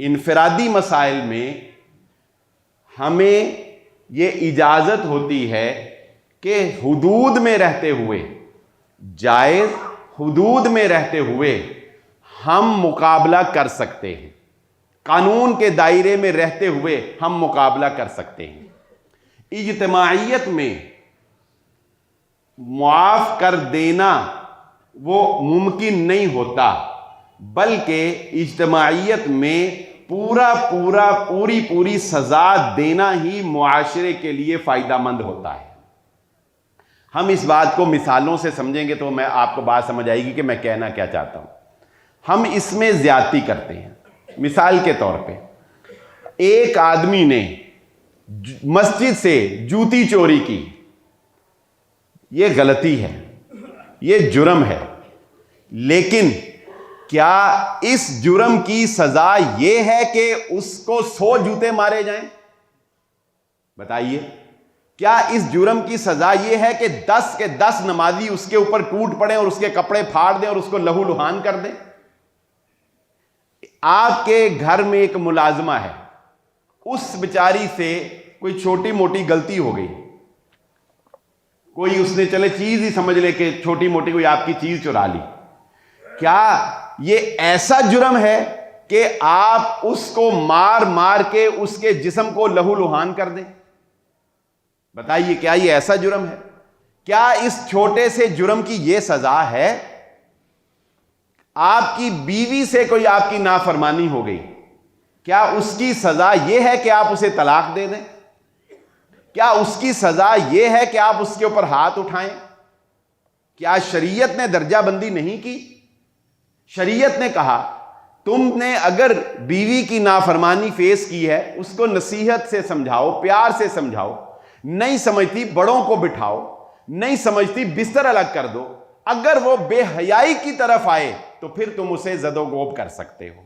انفرادی مسائل میں ہمیں یہ اجازت ہوتی ہے کہ حدود میں رہتے ہوئے، جائز حدود میں رہتے ہوئے ہم مقابلہ کر سکتے ہیں، قانون کے دائرے میں رہتے ہوئے ہم مقابلہ کر سکتے ہیں۔ اجتماعیت میں معاف کر دینا وہ ممکن نہیں ہوتا، بلکہ اجتماعیت میں پوری سزا دینا ہی معاشرے کے لیے فائدہ مند ہوتا ہے۔ ہم اس بات کو مثالوں سے سمجھیں گے تو آپ کو بات سمجھ آئے گی کہ میں کہنا کیا چاہتا ہوں۔ ہم اس میں زیادتی کرتے ہیں۔ مثال کے طور پہ ایک آدمی نے مسجد سے جوتی چوری کی، یہ غلطی ہے، یہ جرم ہے، لیکن کیا اس جرم کی سزا یہ ہے کہ اس کو 100 جوتے مارے جائیں؟ بتائیے، کیا اس جرم کی سزا یہ ہے کہ 10 کے 10 نمازی اس کے اوپر ٹوٹ پڑیں اور اس کے کپڑے پھاڑ دیں اور اس کو لہو لہان کر دیں؟ آپ کے گھر میں ایک ملازمہ ہے، اس بیچاری سے کوئی چھوٹی موٹی غلطی ہو گئی، کوئی اس نے چلے چیز ہی سمجھ لے کہ چھوٹی موٹی کوئی آپ کی چیز چرا لی، کیا یہ ایسا جرم ہے کہ آپ اس کو مار مار کے اس کے جسم کو لہو لہان کر دیں؟ بتائیے، کیا یہ ایسا جرم ہے؟ کیا اس چھوٹے سے جرم کی یہ سزا ہے؟ آپ کی بیوی سے کوئی آپ کی نافرمانی ہو گئی، کیا اس کی سزا یہ ہے کہ آپ اسے طلاق دے دیں؟ کیا اس کی سزا یہ ہے کہ آپ اس کے اوپر ہاتھ اٹھائیں؟ کیا شریعت نے درجہ بندی نہیں کی؟ شریعت نے کہا تم نے اگر بیوی کی نافرمانی فیس کی ہے، اس کو نصیحت سے سمجھاؤ، پیار سے سمجھاؤ، نہیں سمجھتی بڑوں کو بٹھاؤ، نہیں سمجھتی بستر الگ کر دو، اگر وہ بے حیائی کی طرف آئے تو پھر تم اسے زد و کوب کر سکتے ہو۔